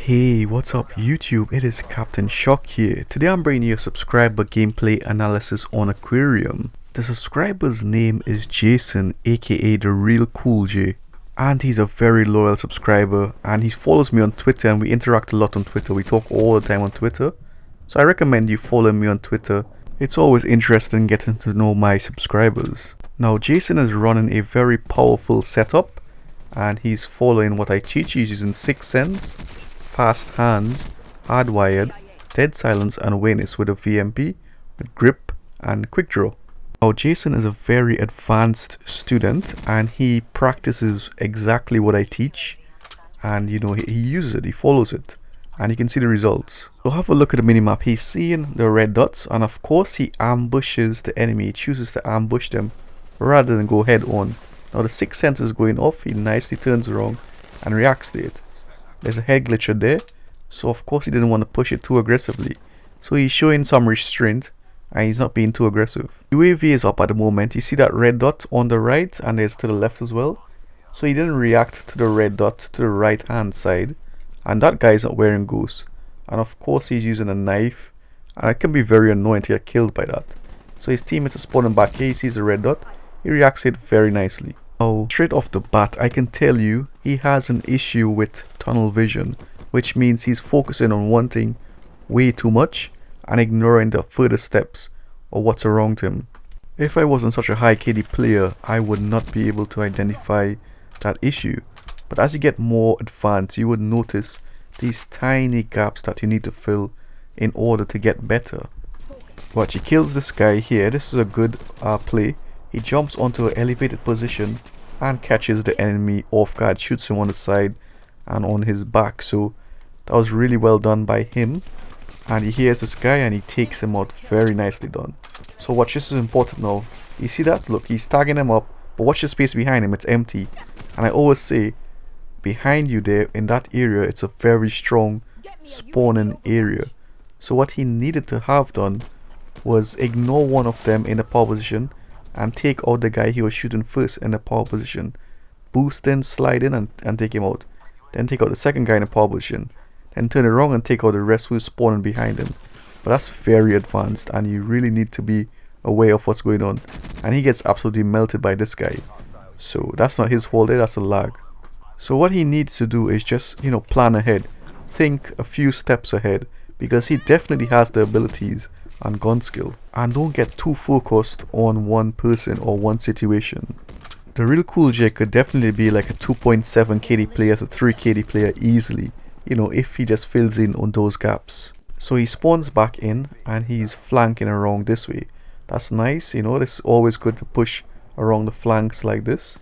Hey, what's up YouTube? It is Captain Shock here. Today I'm bringing you a subscriber gameplay analysis on Aquarium. The subscriber's name is Jason, aka the real Cool J. And he's a very loyal subscriber, and he follows me on Twitter, and we interact a lot on Twitter. We talk all the time on Twitter. So I recommend you follow me on Twitter. It's always interesting getting to know my subscribers. Now Jason is running a very powerful setup, and he's following what I teach. He's using 6th Sense, Fast Hands, Hardwired, Dead Silence and Awareness with a VMP, with Grip and Quick Draw. Now Jason is a very advanced student, and he practices exactly what I teach, and he uses it, he follows it, and you can see the results. So have a look at the minimap. He's seeing the red dots, and of course he ambushes the enemy. He chooses to ambush them rather than go head on. Now the 6th Sense is going off. He nicely turns around and reacts to it. There's a head glitcher there, so of course he didn't want to push it too aggressively. So he's showing some restraint, and he's not being too aggressive. UAV is up at the moment. You see that red dot on the right, and there's to the left as well. So he didn't react to the red dot to the right hand side, and that guy is not wearing Ghost. And of course he's using a knife, and it can be very annoying to get killed by that. So his teammates are spawning back here. He sees the red dot, he reacts to it very nicely. Oh, straight off the bat, I can tell you he has an issue with tunnel vision, which means he's focusing on one thing way too much and ignoring the further steps or what's around him. If I wasn't such a high KD player, I would not be able to identify that issue. But as you get more advanced, you would notice these tiny gaps that you need to fill in order to get better. But he kills this guy here. This is a good play. He jumps onto an elevated position and catches the enemy off guard, shoots him on the side and on his back. So that was really well done by him, and he hears this guy and he takes him out. Very nicely done. So watch, this is important now. You see that? Look, he's tagging him up, but watch the space behind him, it's empty. And I always say, behind you there in that area, it's a very strong spawning area. So what he needed to have done was ignore one of them in the power position and take out the guy he was shooting first in the power position. Boost in, slide in and take him out. Then take out the second guy in the power position. Then turn around and take out the rest who's spawning behind him. But that's very advanced, and you really need to be aware of what's going on. And he gets absolutely melted by this guy. So that's not his fault there, that's a lag. So what he needs to do is just, plan ahead. Think a few steps ahead, because he definitely has the abilities and gun skill. And don't get too focused on one person or one situation. The real Cool J could definitely be like a 2.7 KD player to 3 KD player easily, if he just fills in on those gaps. So he spawns back in and he's flanking around this way. That's nice, this is always good to push around the flanks like this.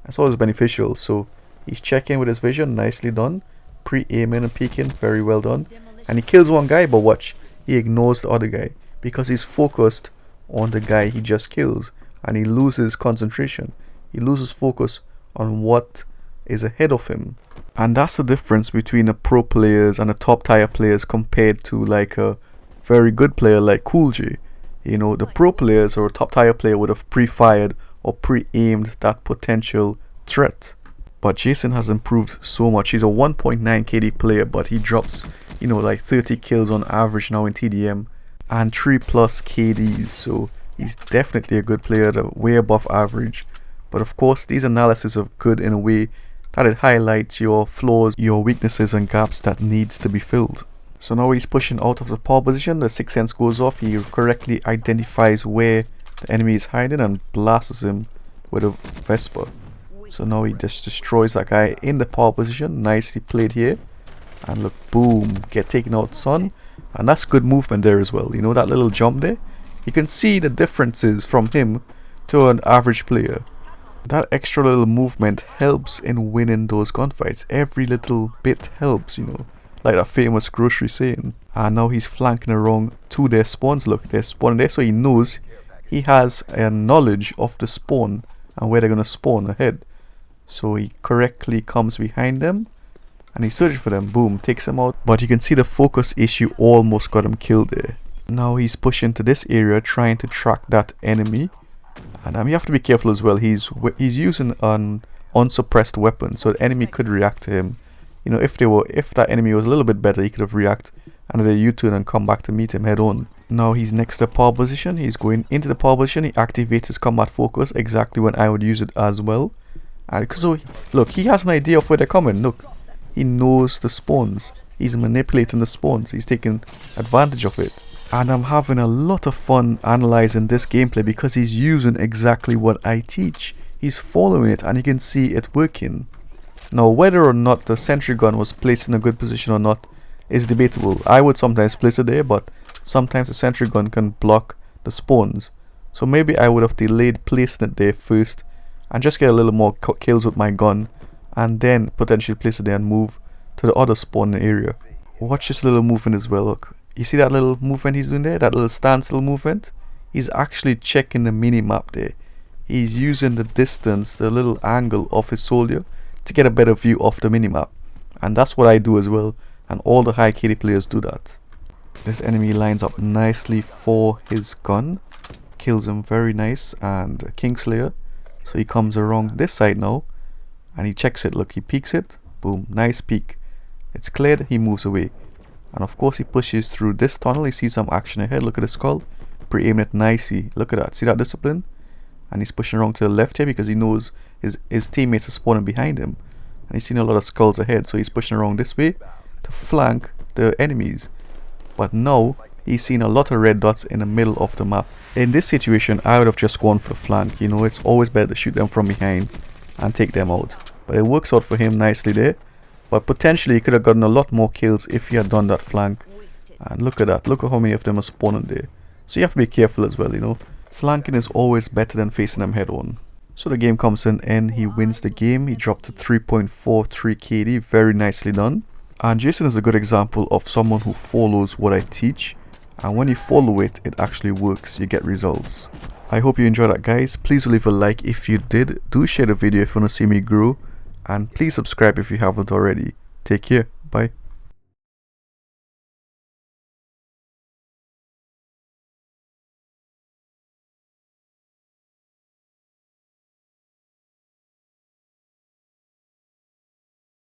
That's always beneficial. So he's checking with his vision, nicely done. Pre-aiming and peeking, very well done. And he kills one guy, but watch, he ignores the other guy because he's focused on the guy he just kills, and he loses concentration. He loses focus on what is ahead of him. And that's the difference between the pro players and the top tier players compared to like a very good player like Cool J. The pro players or top tier player would have pre-fired or pre-aimed that potential threat. But Jason has improved so much. He's a 1.9 KD player, but he drops like 30 kills on average now in TDM and 3+ KDs. So he's definitely a good player, way above average. But of course these analyses are good in a way that it highlights your flaws, your weaknesses and gaps that needs to be filled. So now he's pushing out of the power position. The 6th Sense goes off. He correctly identifies where the enemy is hiding and blasts him with a Vespa. So now he just destroys that guy in the power position. Nicely played here. And look, boom, get taken out, son. And that's good movement there as well. That little jump there, you can see the differences from him to an average player. That extra little movement helps in winning those gunfights. Every little bit helps, like that famous grocery saying. And now he's flanking around to their spawns. Look, they're spawning there, so he knows, he has a knowledge of the spawn and where they're going to spawn ahead. So he correctly comes behind them and he searches for them. Boom, takes them out. But you can see the focus issue almost got him killed there. Now he's pushing to this area trying to track that enemy. And you have to be careful as well. He's using an unsuppressed weapon, so the enemy could react to him You know, if that enemy was a little bit better, he could have react and did a U-turn and come back to meet him head on. Now he's next to power position. He's going into the power position. He activates his combat focus exactly when I would use it as well. And so look, he has an idea of where they're coming. Look, he knows the spawns. He's manipulating the spawns. He's taking advantage of it. And I'm having a lot of fun analyzing this gameplay because he's using exactly what I teach. He's following it and you can see it working. Now whether or not the sentry gun was placed in a good position or not is debatable. I would sometimes place it there, but sometimes the sentry gun can block the spawns. So maybe I would have delayed placing it there first and just get a little more kills with my gun and then potentially place it there and move to the other spawning area. Watch this little movement as well. Look, you see that little movement he's doing there, that little standstill movement? He's actually checking the mini map there. He's using the distance, the little angle of his soldier to get a better view of the mini map. And that's what I do as well, and all the high KD players do that. This enemy lines up nicely for his gun, kills him very nice, and Kingslayer. So he comes around this side now and he checks it. Look, he peeks it, boom, nice peek. It's cleared, he moves away. And of course he pushes through this tunnel. He sees some action ahead. Look at the skull, pre-aiming it nicely. Look at that, see that discipline? And he's pushing around to the left here because he knows his teammates are spawning behind him. And he's seen a lot of skulls ahead, so he's pushing around this way to flank the enemies. But now he's seen a lot of red dots in the middle of the map. In this situation I would have just gone for flank. You know, it's always better to shoot them from behind and take them out. But it works out for him nicely there. But potentially he could have gotten a lot more kills if he had done that flank. And look at that, look at how many of them are spawning there. So you have to be careful as well, you know. Flanking is always better than facing them head on. So the game comes to an end. He wins the game. He dropped to 3.43 KD. Very nicely done. And Jason is a good example of someone who follows what I teach. And when you follow it, it actually works. You get results. I hope you enjoyed that, guys. Please leave a like if you did. Do share the video if you want to see me grow. And please subscribe if you haven't already. Take care. Bye.